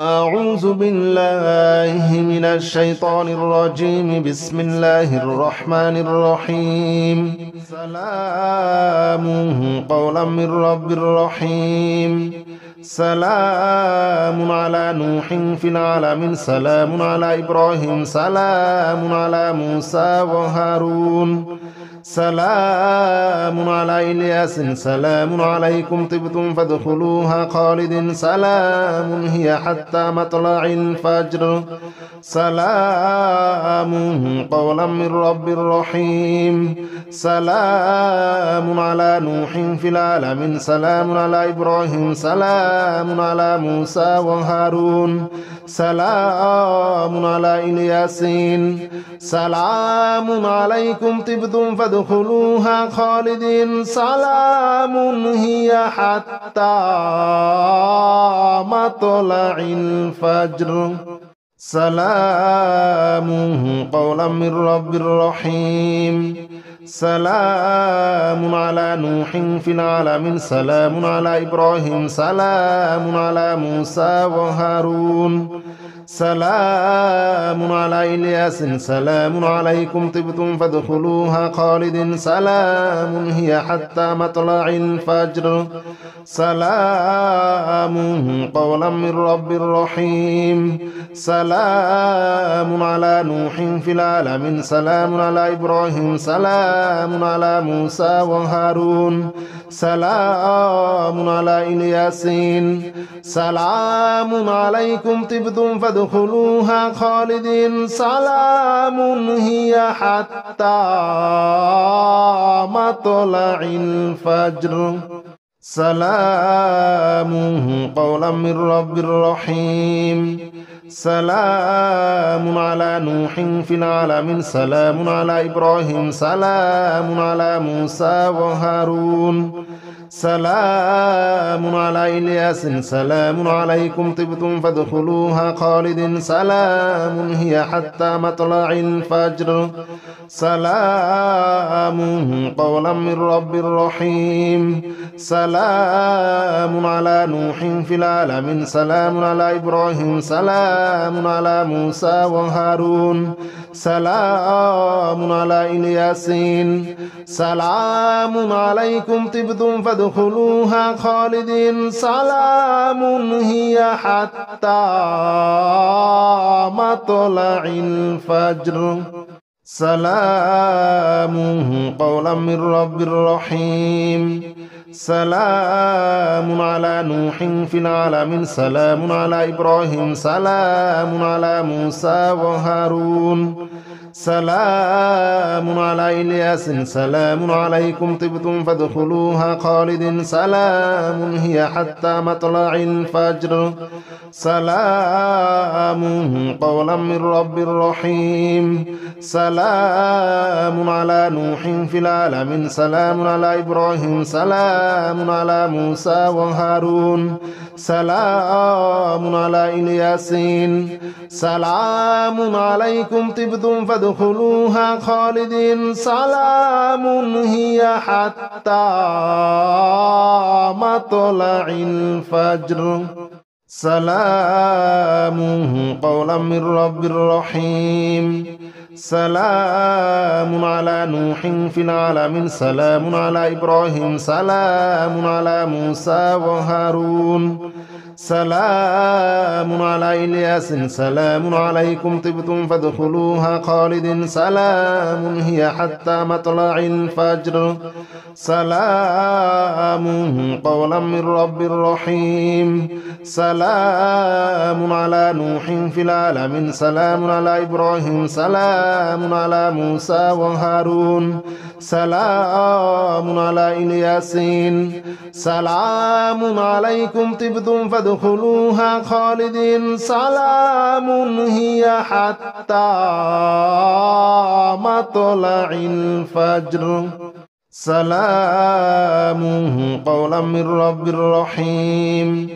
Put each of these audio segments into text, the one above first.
أعوذ بالله من الشيطان الرجيم. بسم الله الرحمن الرحيم. سلام قولا من رب رحيم. سلام على نوح في العالمين. سلام على إبراهيم. سلام على موسى وهارون. سلام على إلياس. سلام عليكم طبتم فادخلوها خالد. سلام هي حتى مطلع الفجر. سلام قولا من رب رحيم. سلام على نوح في العالمين. سلام على إبراهيم. سلام على موسى وهارون. سلام على إلياسين. سلام عليكم طبتم فادخلوها خالدين. سلام هي حتى مطلع الفجر. سلام قولا من رب رحيم. سلام على نوح في العالمين. سلام على إبراهيم. سلام على موسى وهارون. سلام على إلياس. سلام عليكم طبتم فادخلوها خالد. سلام هي حتى مطلع الفجر. سلام قولا من رب رحيم. سلام على نوح في العالمين. سلام على إبراهيم. سلام على موسى وهارون. سلام على إلياسين. سلام عليكم طبتم فادخلوها خالدين. سلام هي حتى مطلع الفجر. سلام قولا من رب رحيم. سلام على نوح في العالمين. سلام على إبراهيم. سلام على موسى وهارون. سلام على إلياس. سلام عليكم طبتم فادخلوها خالد. سلام هي حتى مطلع الفجر. سلام قولا من رب رحيم. سلام على نوح في العالمين. سلام على إبراهيم. سلام على موسى وهارون. سلام على إلياسين. سلام عليكم طبتم فادخلوها خالدين. سلام هي حتى مطلع الفجر. سلام قولا من رب رحيم. سلام على نوح في العالمين. سلام على إبراهيم. سلام على موسى وهارون. سلام على إلياس. سلام عليكم طبتم فادخلوها خالد. سلام هي حتى مطلع الفجر. سلام قولا من رب رحيم. سلام على نوح في العالمين. سلام على إبراهيم. سلام على موسى وهارون. سلام على إلياسين. سلام عليكم طبتم فادخلوها خالدين. سلام هي حتى مطلع الفجر. سلام قولا من رب رحيم. سلام على نوح في العالمين. سلام على إبراهيم. سلام على موسى وهارون. سلام على إلياس. سلام عليكم طبتم فادخلوها خالد. سلام هي حتى مطلع الفجر. سلام قولا من رب رحيم. سلام على نوح في العالمين. سلام على إبراهيم. سلام على موسى وهارون. سلام على إلياسين. سلام عليكم طبتم فادخلوها خالدين. سلام هي حتى مطلع الفجر. سلام قولا من رب رحيم.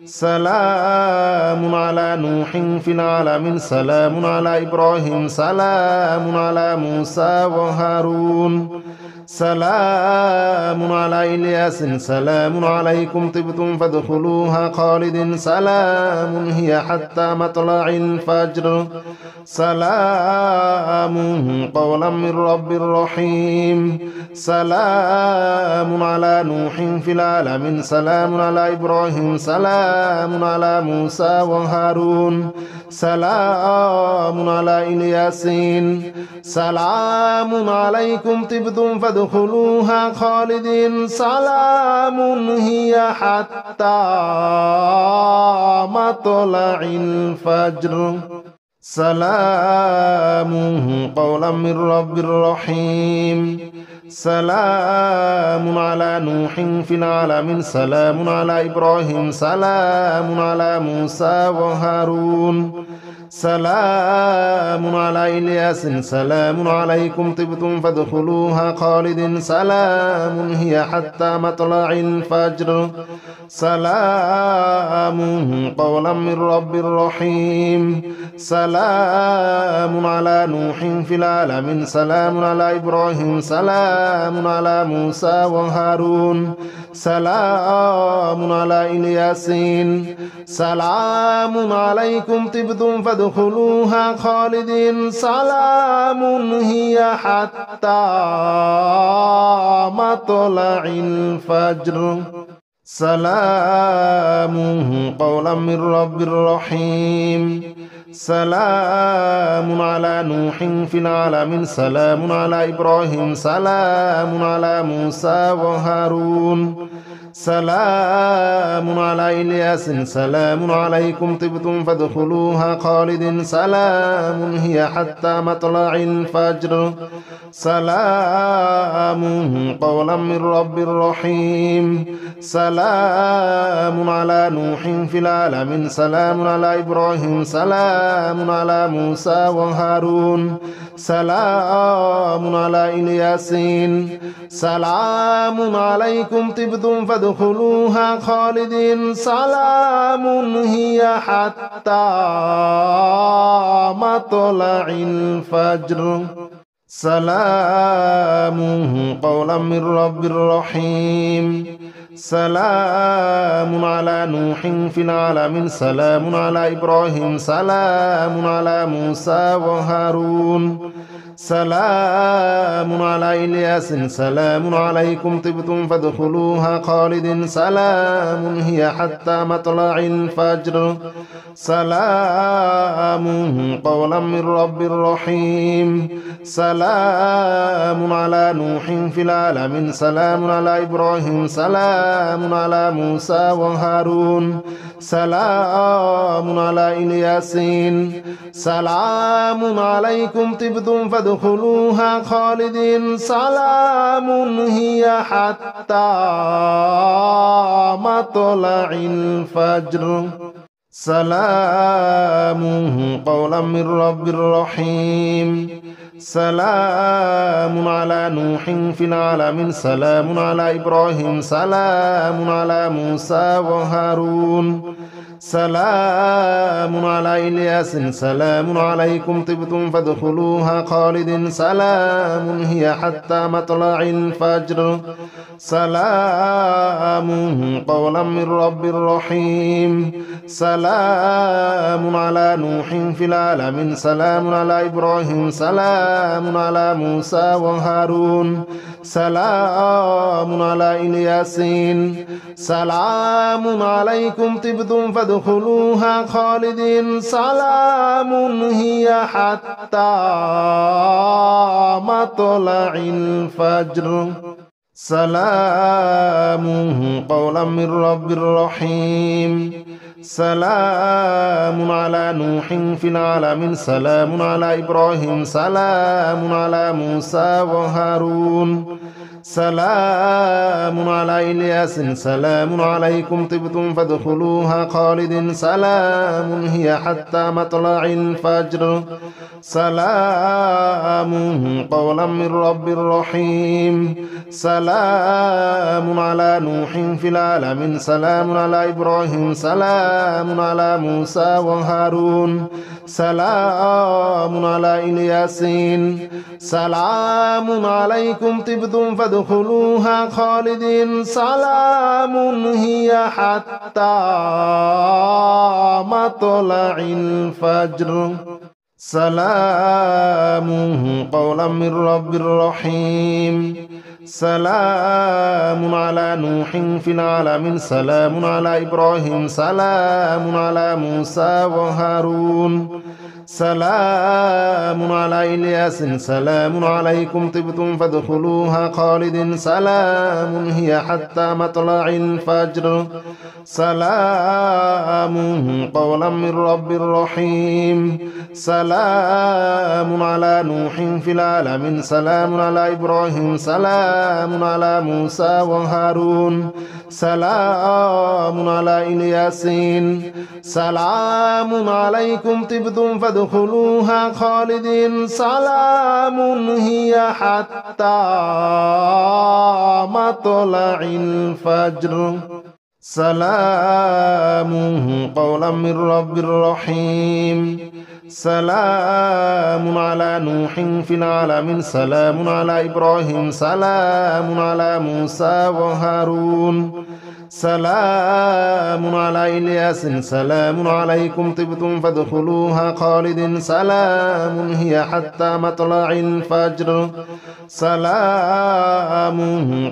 سلام على نوح في العالمين. سلام على إبراهيم. سلام على موسى وهارون. سلام على إلياس سلام عليكم طبتم فادخلوها خالد سلام هي حتى مطلع الفجر سلام قولا من رب رحيم سلام على نوح في العالمين سلام على إبراهيم سلام على موسى وهارون سلام على إلياسين سلام عليكم طبتم فادخلوها خالدين سلام هي حتى مطلع الفجر سلام قولا من رب رحيم سلام على نوح في العالمين سلام على إبراهيم سلام على موسى وهارون سلام على إلياس سلام عليكم طبتم فادخلوها خالد سلام هي حتى مطلع الفجر سلام قولا من رب رحيم سلام على نوح في العالمين سلام على إبراهيم سلام على موسى وهارون سلام على إلياسين سلام عليكم طبتم فادخلوها خالدين سلام هي حتى مطلع الفجر سلام قولا من رب رحيم سلام على نوح في العالمين سلام على إبراهيم سلام على موسى وهارون سلام على إلياس سلام عليكم طبتم فادخلوها خالد سلام هي حتى مطلع الفجر سلام قولا من رب رحيم سلام على نوح في العالمين سلام على إبراهيم سلام على موسى وهارون سلام على إلياسين سلام عليكم طبتم فادخلوها خالدين سلام هي حتى مطلع الفجر سلام قولا من رب رحيم سلام على نوح في العالمين سلام على إبراهيم سلام على موسى وهارون سلام على إلياس سلام عليكم طبتم فادخلوها خالد سلام هي حتى مطلع الفجر سلام قولا من رب رحيم سلام على نوح في العالمين سلام على إبراهيم سلام على موسى وهارون سلام على إلياسين سلام عليكم طبتم فادخلوها خالدين سلام هي حتى مطلع الفجر سلام قولا من رب رحيم سلام على نوح في العالمين سلام على إبراهيم سلام على موسى وهارون سلام على إلياس سلام عليكم طبتم فادخلوها خالد سلام هي حتى مطلع الفجر سلام قولا من رب رحيم سلام على نوح في العالمين سلام على إبراهيم سلام على موسى وهارون سلام على إلياسين سلام عليكم طبتم فادخلوها خالدين سلام هي حتى مطلع الفجر سلام قولا من رب رحيم سلام على نوح في العالمين سلام على إبراهيم سلام على موسى وهارون سلام على إلياس سلام عليكم طبتم فادخلوها خالد سلام هي حتى مطلع الفجر سلام قولا من رب رحيم سلام على نوح في العالمين سلام على إبراهيم سلام على موسى وهارون سلام على إلياسين سلام عليكم طبتم فادخلوها خالدين سلام هي حتى مطلع الفجر سلام قولا من رب رحيم سلام على نوح في العالمين سلام على إبراهيم سلام على موسى وهارون سلام على إلياس سلام عليكم طبتم فادخلوها خالد سلام هي حتى مطلع الفجر سلام قولا من رب رحيم سلام على نوح في العالمين سلام على إبراهيم سلام على موسى وهارون سلام على إلياسين سلام عليكم طبتم فادخلوها خالدين سلام هي حتى مطلع الفجر سلام قولا من رب رحيم سلام على نوح في العالمين سلام على إبراهيم سلام على موسى وهارون سلام على إلياس سلام عليكم طبتم فادخلوها خالد سلام هي حتى مطلع الفجر سلام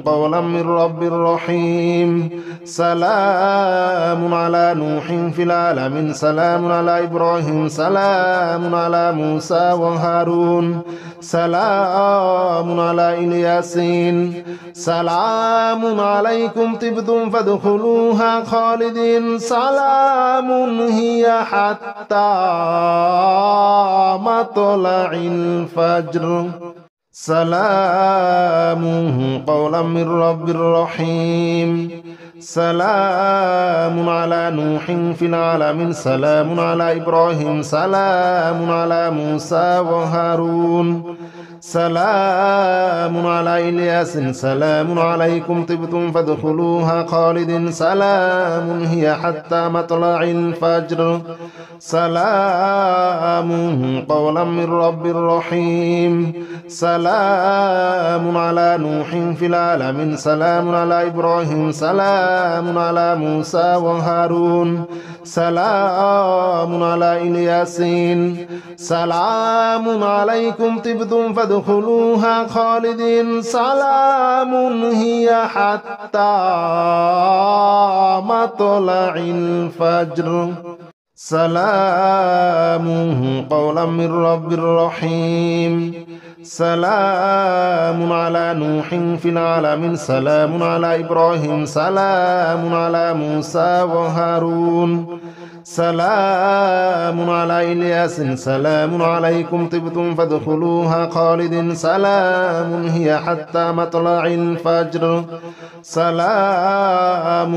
قولا من رب رحيم سلام على نوح في العالمين سلام على إبراهيم سلام على موسى وهارون سلام على إلياسين سلام عليكم طبتم فادخلوها خالدين سلام هي حتى مطلع الفجر سلام قولا من رب رحيم سلام على نوح في العالمين سلام على إبراهيم سلام على موسى وهارون سلام على إلياس سلام عليكم طبتم فادخلوها خالد سلام هي حتى مطلع الفجر سلام قولا من رب رحيم سلام على نوح في العالمين سلام على إبراهيم سلام على موسى وهارون سلام على إلياسين سلام عليكم طبتم فادخلوها خالدين سلام هي حتى مطلع الفجر سلام قولا من رب رحيم سلام على نوح في العالمين سلام على إبراهيم سلام على موسى وهارون سلام على إلياس سلام عليكم طبتم فادخلوها خالد سلام هي حتى مطلع الفجر سلام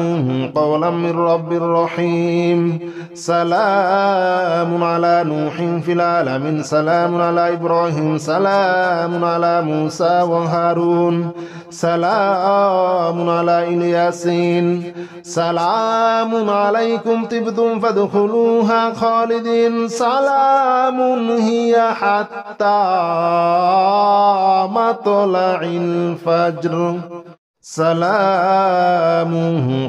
قولا من رب رحيم سلام على نوح في العالمين سلام على إبراهيم سلام على موسى وهارون سلام على إلياسين سلام عليكم طبتم فادخلوها خالدين سلام هي حتى مطلع الفجر سلام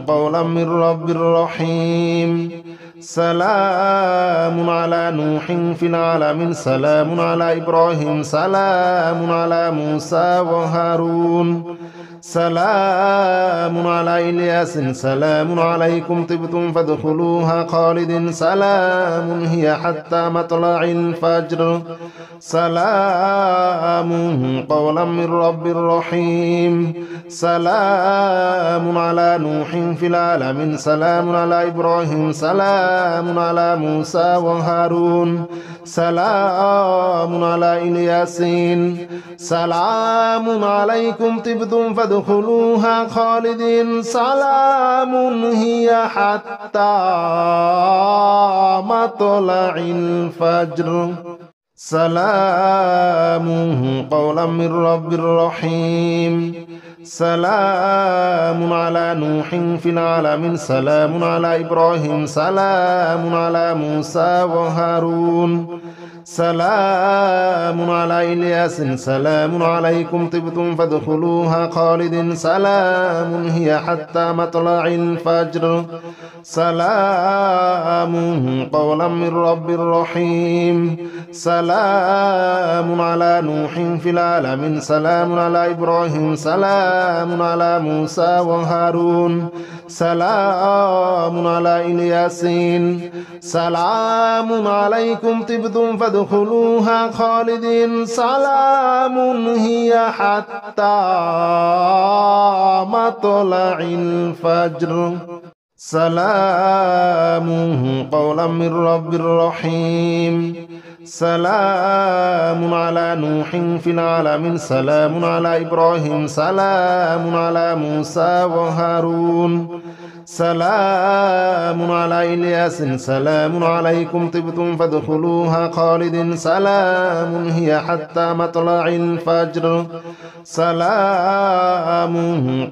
قولا من رب رحيم سلام على نوح في العالمين سلام على إبراهيم سلام على موسى وهارون سلام على إلياس سلام عليكم طبتم فادخلوها خالد سلام هي حتى مطلع الفجر سلام قولا من رب رحيم سلام على نوح في العالمين سلام على إبراهيم سلام على موسى وهارون سلام على إلياسين سلام عليكم طبتم فادخلوها خالدين سلام هي حتى مطلع الفجر سلام قولا من رب رحيم سلام على نوح في العالمين سلام على إبراهيم سلام على موسى وهارون سلام على إلياس سلام عليكم طبتم فادخلوها خالد سلام هي حتى مطلع الفجر سلام قولا من رب رحيم سلام على نوح في العالمين سلام على إبراهيم سلام على موسى وهارون سلام على إلياسين سلام عليكم طبتم فادخلوها خالدين سلام هي حتى مطلع الفجر سلام قولا من رب رحيم سلام على نوح في العالمين سلام على إبراهيم سلام على موسى وهارون سلام على إلياس سلام عليكم طبتم فادخلوها خالد سلام هي حتى مطلع الفجر سلام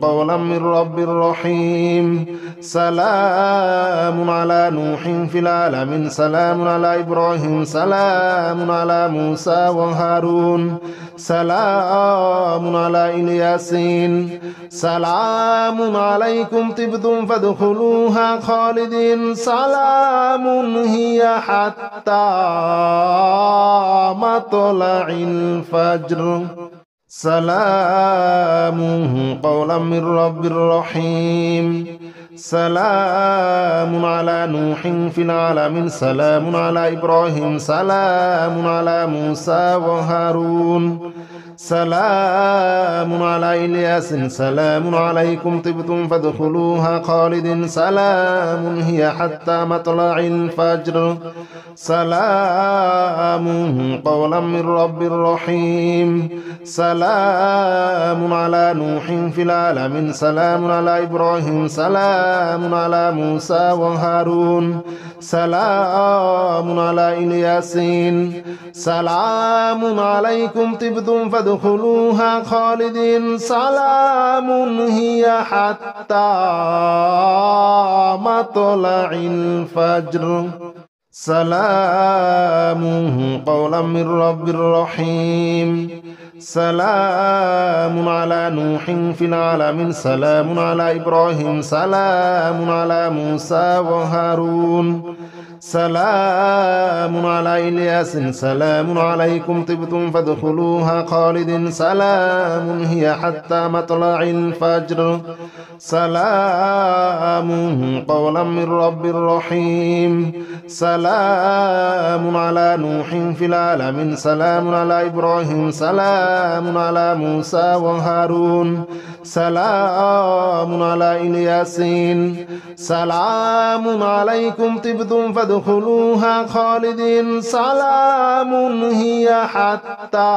قولا من رب رحيم سلام على نوح في العالمين سلام على إبراهيم سلام على موسى وهارون سلام على إلياسين سلام عليكم طبتم فادخلوها خالدين سلام هي حتى مطلع الفجر سلام قولا من رب رحيم سلام على نوح في العالمين سلام على إبراهيم سلام على موسى وهارون سلام على إلياس سلام عليكم طبتم فادخلوها خالد سلام هي حتى مطلع الفجر سلام قولا من رب رحيم سلام على نوح في العالمين سلام على إبراهيم سلام على موسى وهارون سلام على إلياسين سلام عليكم طبتم فادخلوها خالدين سلام هي حتى مطلع الفجر سلام قولا من رب رحيم سلام على نوح في العالمين سلام على إبراهيم سلام على موسى وهارون سلام على إلياس سلام عليكم طبتم فادخلوها خالد سلام هي حتى مطلع الفجر سلام قولا من رب رحيم سلام على نوح في العالمين سلام على إبراهيم سلام على موسى وهارون سلام على إلياسين سلام عليكم طبتم فادخلوها خالدين سلام هي حتى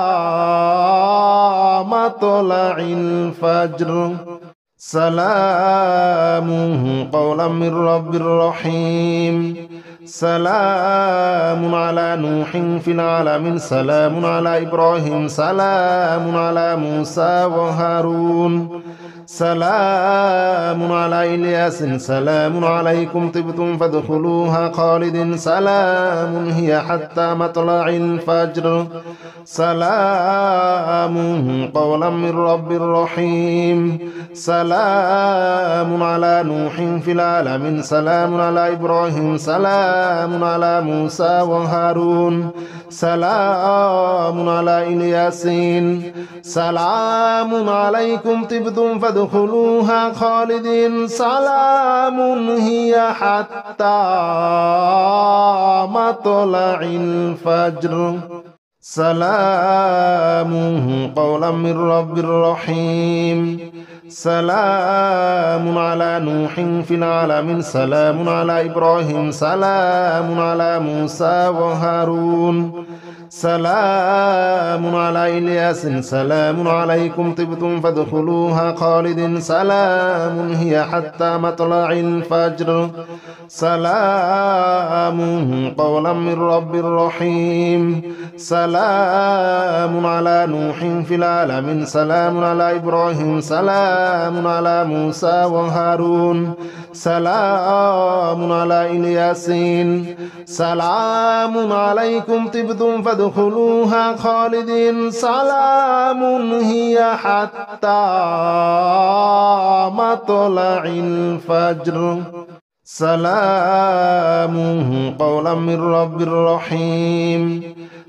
مطلع الفجر سلام قولا من رب رحيم سلام على نوح في العالمين سلام على إبراهيم سلام على موسى وهارون سلام على إلياس سلام عليكم طبتم فادخلوها خالد سلام هي حتى مطلع الفجر سلام قولا من رب رحيم سلام على نوح في العالمين سلام على إبراهيم سلام على موسى وهارون سلام على إلياسين سلام عليكم طبتم فادخلوها خالدين سلام هي حتى مطلع الفجر سلام قولا من رب رحيم سلام على نوح في العالمين سلام على إبراهيم سلام على موسى وهارون سلام على إلياس سلام عليكم طبتم فادخلوها خالد سلام هي حتى مطلع الفجر سلام قولا من رب رحيم سلام على نوح في العالمين سلام على إبراهيم سلام على موسى وهارون سلام على إلياسين سلام عليكم طبتم فادخلوها خالدين سلام هي حتى مطلع الفجر سلام قولا من رب رحيم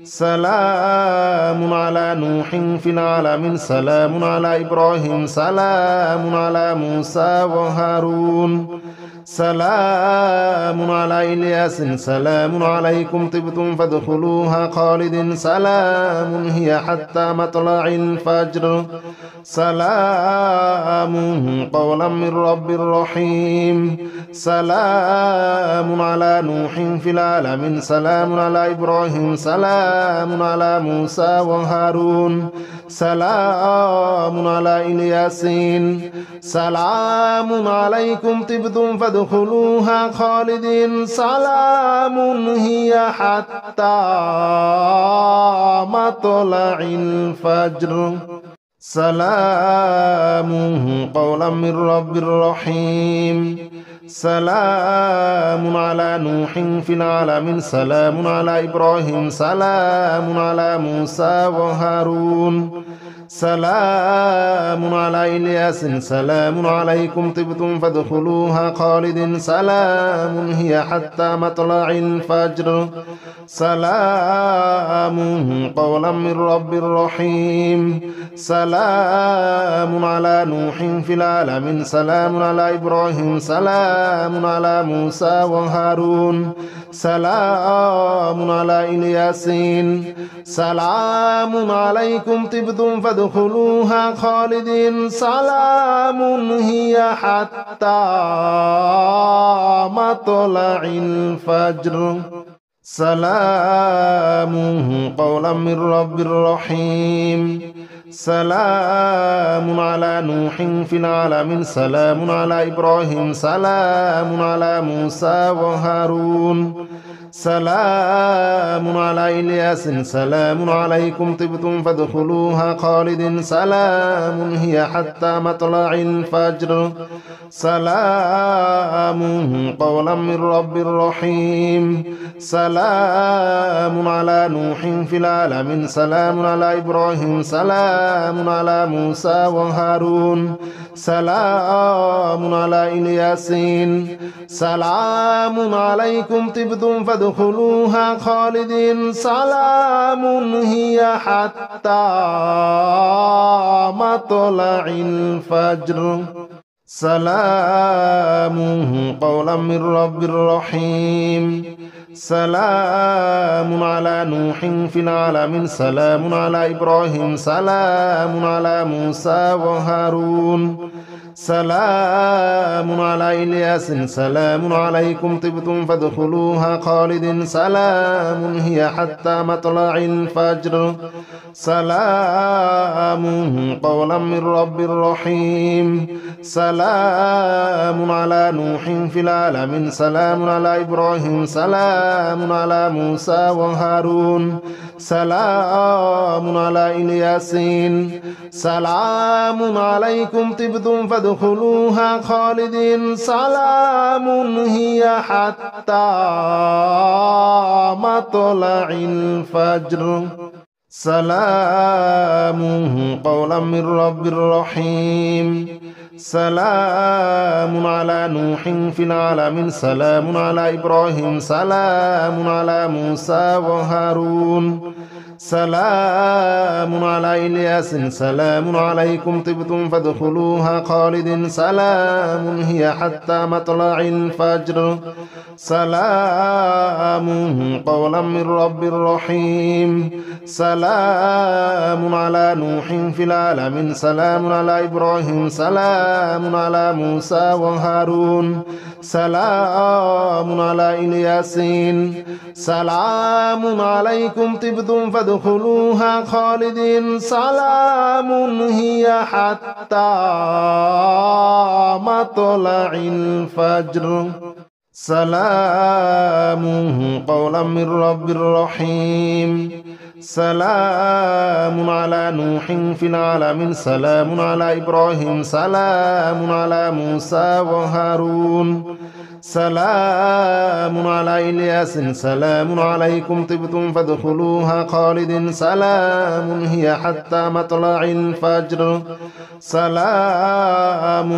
سلام على نوح في العالمين سلام على إبراهيم سلام على موسى وهارون سلام على إلياس سلام عليكم طبتم فادخلوها خالد سلام هي حتى مطلع الفجر سلام قولا من رب رحيم سلام على نوح في العالمين سلام على إبراهيم سلام على موسى وهارون سلام على إلياسين سلام عليكم طبتم فادخلوها خالدين سلام هي حتى مطلع الفجر سلام قولا من رب رحيم سلام على نوح في العالمين سلام على إبراهيم سلام على موسى وهارون سلام على إلياس سلام عليكم طبتم فادخلوها خالد سلام هي حتى مطلع الفجر سلام قولا من رب رحيم سلام على نوح في العالمين سلام على إبراهيم سلام على موسى وهارون سلام على إلياسين سلام عليكم طبتم فادخلوها خالدين سلام هي حتى مطلع الفجر سلام قولا من رب رحيم سلام على نوح في العالمين سلام على إبراهيم سلام على موسى وهارون سلام على إلياس سلام عليكم طبتم فادخلوها خالد سلام هي حتى مطلع الفجر سلام قولا من رب رحيم سلام على نوح في العالمين سلام على إبراهيم سلام على موسى وهارون سلام على إلياسين سلام عليكم طبتم فادخلوها خالدين سلام هي حتى مطلع الفجر سلام قولا من رب رحيم سلام على نوح في العالمين سلام على إبراهيم سلام على موسى وهارون سلام على إلياس سلام عليكم طبتم فادخلوها خالد سلام هي حتى مطلع الفجر سلام قولا من رب رحيم سلام على نوح في العالمين سلام على إبراهيم سلام على موسى وهارون سلام على إلياسين سلام عليكم طبتم فادخلوها خالدين سلام هي حتى مطلع الفجر سلام قولا من رب رحيم سلام على نوح في العالمين سلام على إبراهيم سلام على موسى وهارون سلام على إلياس سلام عليكم طبتم فادخلوها خالد سلام هي حتى مطلع الفجر سلام قولا من رب رحيم سلام على نوح في العالمين سلام على إبراهيم سلام على موسى وهارون سلام على إلياسين سلام عليكم طبتم فادخلوها خالدين سلام هي حتى مطلع الفجر سلام قولا من رب رحيم سلام على نوح في العالمين سلام على إبراهيم سلام على موسى وهارون سلام على إلياس سلام عليكم طبتم فادخلوها خالد سلام هي حتى مطلع الفجر سلام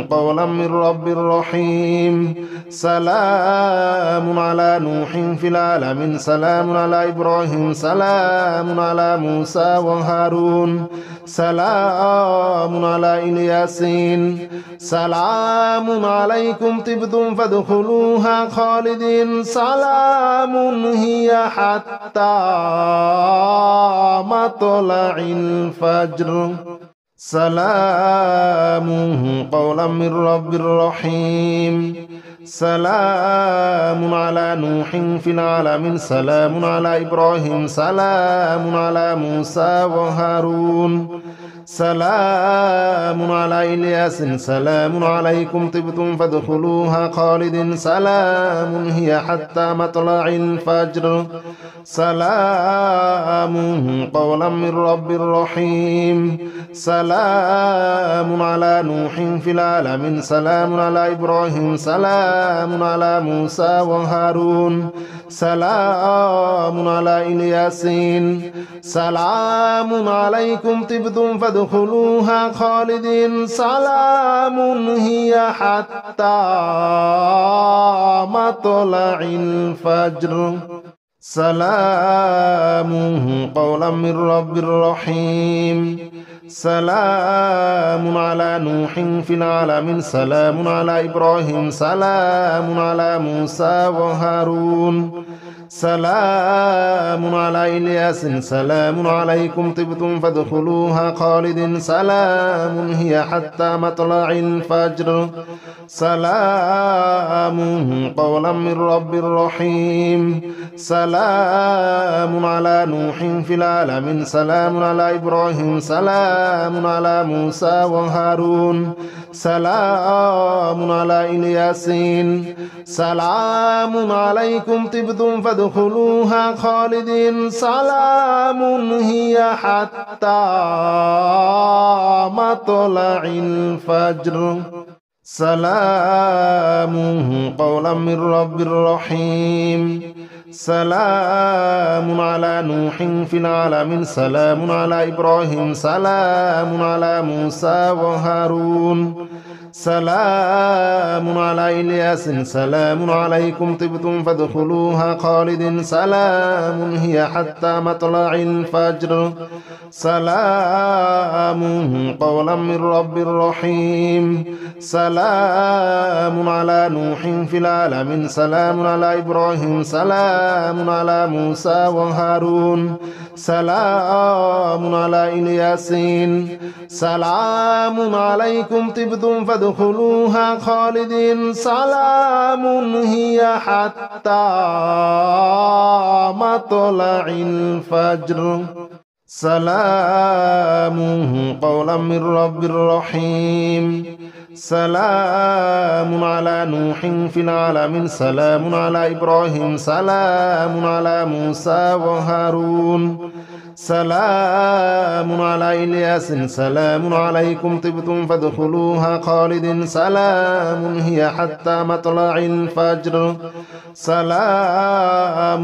قولا من رب رحيم سلام على نوح في العالمين سلام على إبراهيم سلام على موسى وهارون سلام على إلياسين سلام عليكم طبتم فادخلوها خالدين سلام هي حتى مطلع الفجر سلام قولا من رب رحيم سلام على نوح في العالمين سلام على إبراهيم سلام على موسى وهارون سلام على إلياس سلام عليكم طبتم فادخلوها خالد سلام هي حتى مطلع الفجر سلام قولا من رب رحيم سلام على نوح في العالمين سلام على إبراهيم سلام على موسى وهارون سلام على إلياسين سلام عليكم طبتم فادخلوها خالدين سلام هي حتى مطلع الفجر سلام قولا من رب رحيم سلام على نوح في العالمين سلام على إبراهيم سلام على موسى وهارون سلام على إلياس سلام عليكم طبتم فادخلوها خالد سلام هي حتى مطلع الفجر سلام قولا من رب رحيم سلام على نوح في العالمين سلام على إبراهيم سلام على موسى وهارون سلام على إلياسين سلام عليكم طبتم فادخلوها خالدين سلام هي حتى مطلع الفجر سلام قولا من رب رحيم سلام على نوح في العالمين سلام على إبراهيم سلام على موسى وهارون سلام على إلياس سلام عليكم طبتم فادخلوها خالد سلام هي حتى مطلع الفجر سلام قولا من رب رحيم سلام على نوح في العالمين سلام على إبراهيم سلام على موسى وهارون سلام على إلياسين سلام عليكم طبتم فادخلوها خالدين سلام هي حتى مطلع الفجر سلام قولا من رب رحيم سلام على نوح في العالمين سلام على إبراهيم سلام على موسى وهارون سلام على إلياس سلام عليكم طبتم فادخلوها خالد سلام هي حتى مطلع الفجر سلام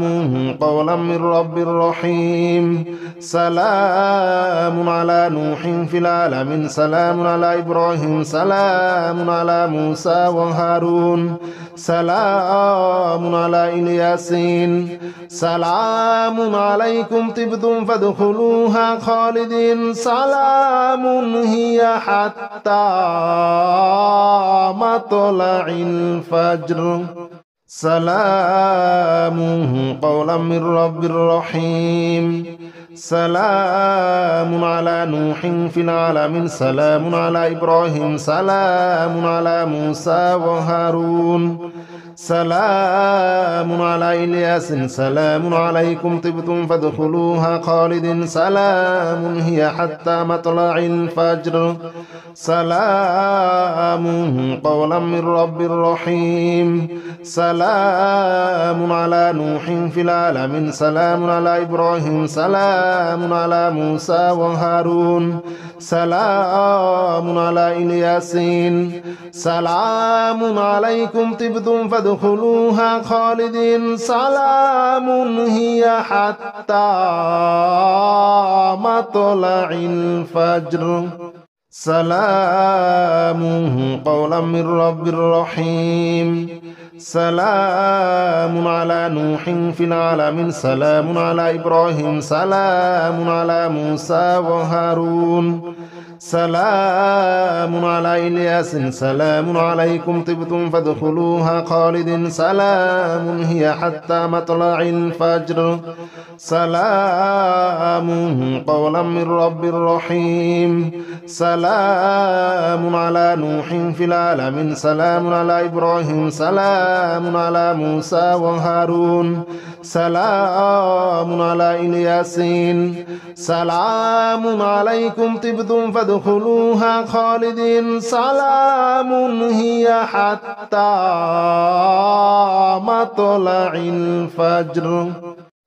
قولا من رب رحيم سلام على نوح في العالمين سلام على إبراهيم سلام على موسى وهارون سلام على إلياسين سلام عليكم طبتم فادخلوها خالدين سلام هي حتى مطلع الفجر سلام قولا من رب رحيم سلام على نوح في العالمين سلام على إبراهيم سلام على موسى وهارون سلام على إلياس سلام عليكم طبتم فادخلوها خالد سلام هي حتى مطلع الفجر سلام قولا من رب رحيم سلام على نوح في العالمين سلام على إبراهيم سلام على موسى وهارون سلام على إلياسين سلام عليكم طبتم فادخلوها خالدين سلام هي حتى مطلع الفجر سلام قولا من رب رحيم سلام على نوح في العالمين سلام على إبراهيم سلام على موسى وهارون سلام على إلياس سلام عليكم طبتم فادخلوها خالد سلام هي حتى مطلع الفجر سلام قولا من رب رحيم سلام على نوح في العالمين سلام على إبراهيم سلام على موسى وهارون سلام على إلياسين سلام عليكم طبتم فادخلوها خالدين سلام هي حتى مطلع الفجر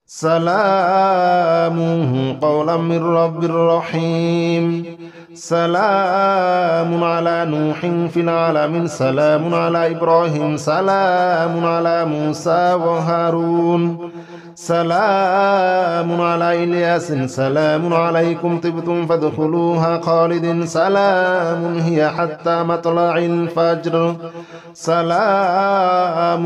سلام قولا من رب رحيم سلام على نوح في العالمين سلام على إبراهيم سلام على موسى وهارون سلام على إلياس سلام عليكم طبتم فادخلوها خالد سلام هي حتى مطلع الفجر سلام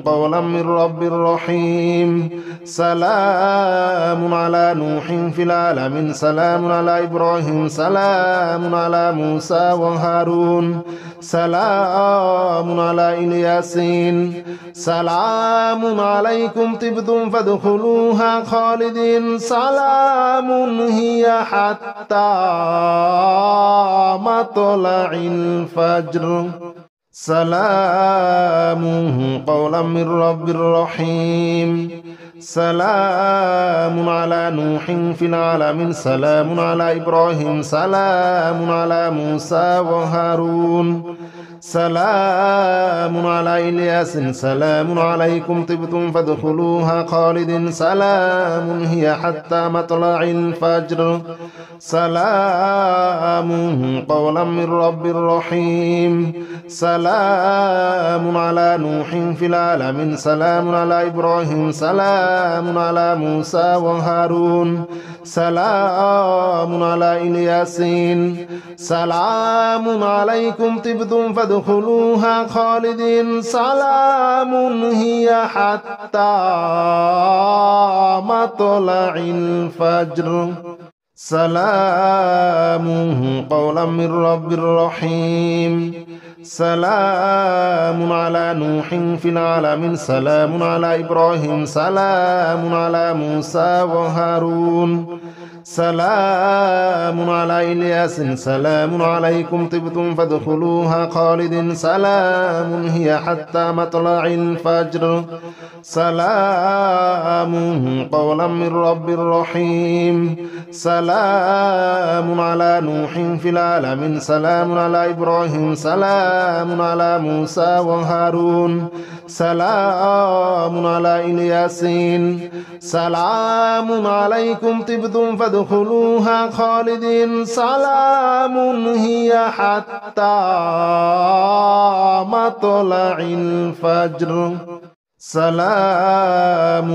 قولا من رب رحيم سلام على نوح في العالمين سلام على إبراهيم سلام على موسى وهارون سلام على إلياسين سلام عليكم طبتم فادخلوها خالدين سلام هي حتى مطلع الفجر سلام قولا من رب رحيم سلام على نوح في العالمين سلام على إبراهيم سلام على موسى وهارون سلام على إلياس سلام عليكم طبتم فادخلوها خالد سلام هي حتى مطلع الفجر سلام قولا من رب رحيم سلام على نوح في العالمين سلام على إبراهيم سلام على موسى وهارون سلام على إلياسين سلام عليكم طبتم فادخلوها خالدين سلام هي حتى مطلع الفجر سلام قولا من رب رحيم سلام على نوح في العالمين سلام على إبراهيم سلام على موسى وهارون سلام على إلياس سلام عليكم طبتم فادخلوها خالد سلام هي حتى مطلع الفجر سلام قولا من رب رحيم سلام على نوح في العالمين سلام على إبراهيم سلام على موسى وهارون سلام على إلياسين سلام عليكم طبتم فادخلوها خالدين سلام هي حتى مطلع الفجر سلام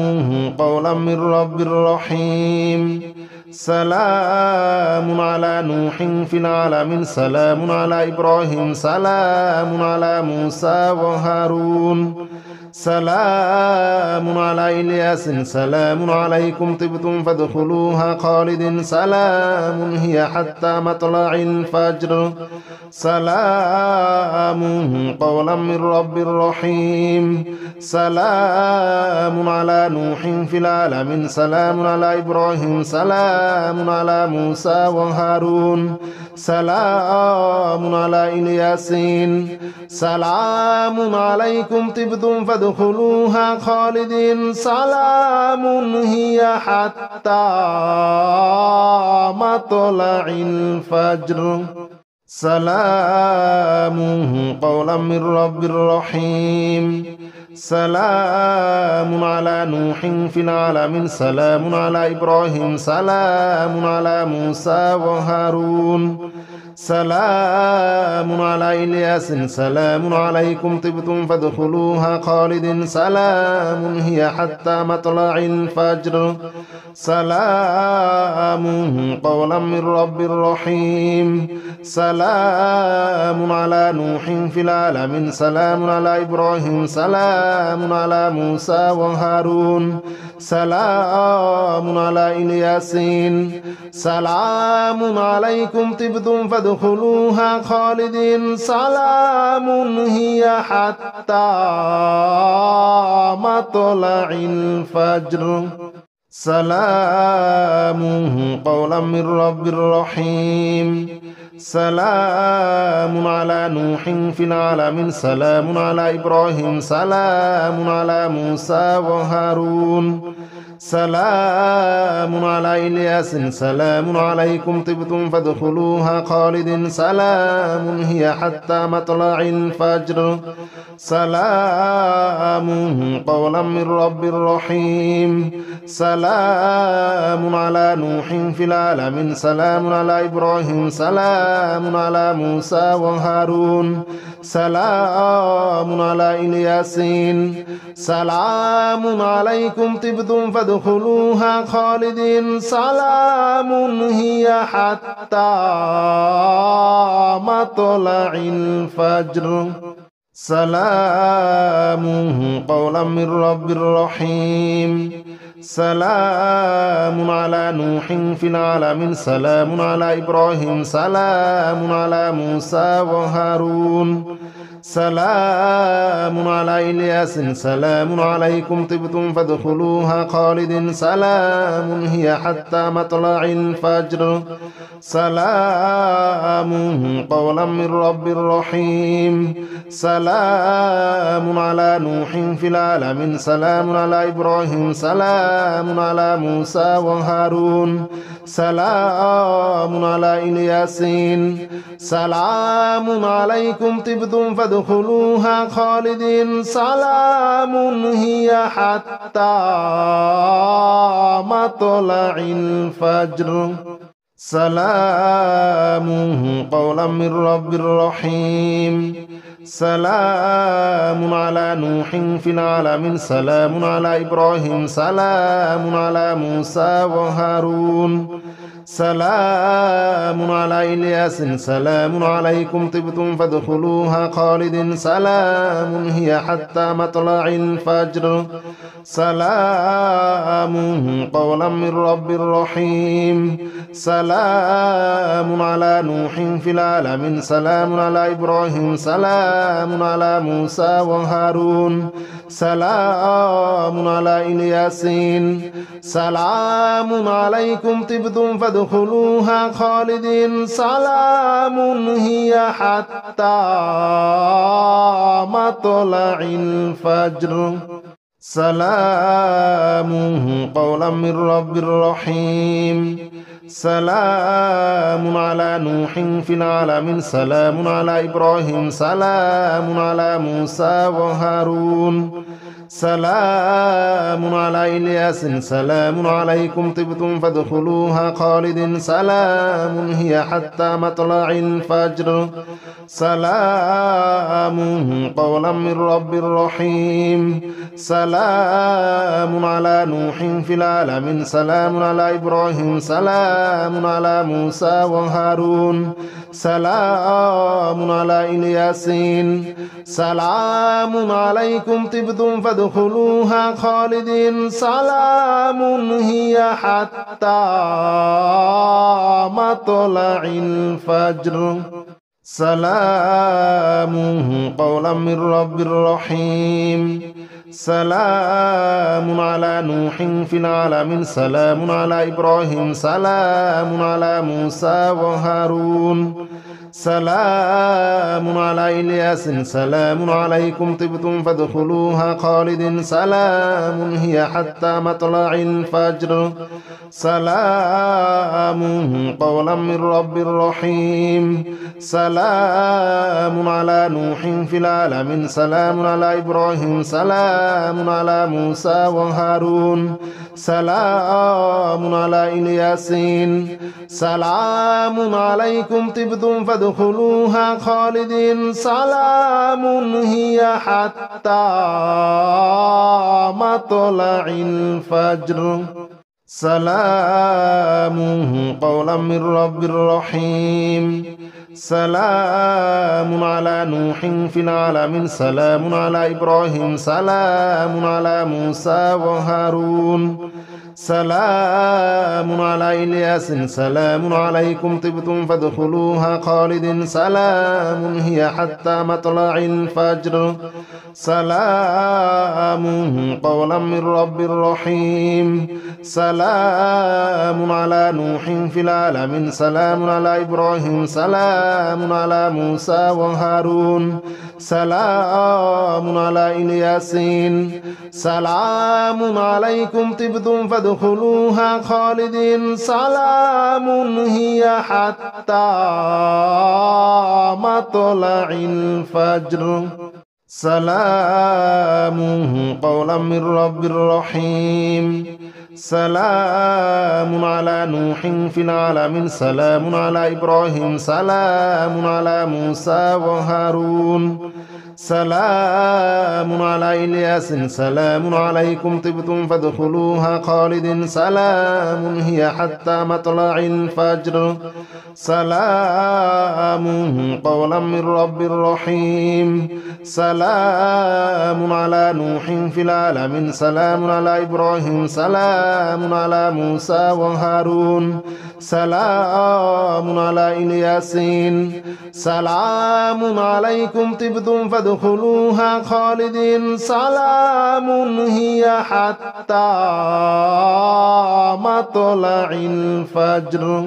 قولا من رب رحيم سلام على نوح في العالمين سلام على إبراهيم سلام على موسى وهارون سلام على إلياس سلام عليكم طبتم فادخلوها خالد سلام هي حتى مطلع الفجر سلام قولا من رب رحيم سلام على نوح في العالمين سلام على إبراهيم سلام على موسى وهارون سلام على إلياسين سلام عليكم طبتم فادخلوها خالدين سلام هي حتى مطلع الفجر سلام قولا من رب رحيم سلام على نوح في العالمين سلام على إبراهيم سلام على موسى وهارون سلام على إلياس سلام عليكم طبتم فادخلوها خالد سلام هي حتى مطلع الفجر سلام قولا من رب رحيم سلام على نوح في العالمين سلام على إبراهيم سلام على موسى وهارون سلام على إلياسين سلام عليكم طبتم فادخلوها خالدين سلام هي حتى مطلع الفجر سلام قولا من رب رحيم سلام على نوح في العالمين سلام على إبراهيم سلام على موسى وهارون سلام على إلياس سلام عليكم طبتم فادخلوها خالد سلام هي حتى مطلع الفجر سلام قولا من رب رحيم سلام على نوح في العالمين سلام على إبراهيم سلام على موسى وهارون سلام على إلياسين سلام عليكم طبتم فادخلوها خالدين سلام هي حتى مطلع الفجر سلام قولا من رب رحيم سلام على نوح في العالمين سلام على إبراهيم سلام على موسى وهارون سلام على إلياس سلام عليكم طبتم فادخلوها خالد سلام هي حتى مطلع الفجر سلام قولا من رب رحيم سلام على نوح في العالمين سلام على إبراهيم سلام على موسى وهارون سلام على إلياسين سلام عليكم طبتم فادخلوها خالدين سلام هي حتى مطلع الفجر سلام قولا من رب رحيم سلام على نوح في العالمين سلام على إبراهيم سلام على موسى وهارون سلام على إلياس سلام عليكم طبتم فادخلوها خالد سلام هي حتى مطلع الفجر سلام قولا من رب رحيم سلام على نوح في العالمين سلام على إبراهيم سلام على موسى وهارون سلام على إلياسين سلام عليكم طبتم فادخلوها خالدين سلام هي حتى مطلع الفجر سلام قولا من رب رحيم سلام على نوح في العالمين سلام على إبراهيم سلام على موسى وهارون سلام على إلياس سلام عليكم طبتم فادخلوها خالد سلام هي حتى مطلع الفجر سلام قولا من رب رحيم سلام على نوح في العالمين سلام على إبراهيم سلام على موسى وهارون سلام على إلياسين سلام عليكم طبتم فادخلوها خالدين سلام هي حتى مطلع الفجر سلام قولا من رب رحيم سلام على نوح في العالمين سلام على إبراهيم سلام على موسى وهارون سلام على إلياس سلام عليكم طبتم فادخلوها خالد سلام هي حتى مطلع الفجر سلام قولا من رب رحيم سلام على نوح في العالمين سلام على إبراهيم سلام على موسى وهارون سلام على إلياسين سلام عليكم طبتم فادخلوها خالدين سلام هي حتى مطلع الفجر سلام قولا من رب رحيم سلام على نوح في العالمين سلام على إبراهيم سلام على موسى وهارون سلام على إلياس سلام عليكم طبتم فادخلوها خالد سلام هي حتى مطلع الفجر سلام قولا من رب رحيم سلام على نوح في العالمين سلام على إبراهيم سلام على موسى وهارون سلام على إلياسين سلام عليكم طبتم فادخلوها خالدين سلام هي حتى مطلع الفجر سلام قولا من رب رحيم سلام على نوح في العالمين سلام على إبراهيم سلام على موسى وهارون سلام على إلياس سلام عليكم طبتم فادخلوها خالد سلام هي حتى مطلع الفجر سلام قولا من رب رحيم سلام على نوح في العالمين سلام على إبراهيم سلام على موسى وهارون سلام على إلياسين سلام عليكم طبتم فادخلوها خالدين سلام هي حتى مطلع الفجر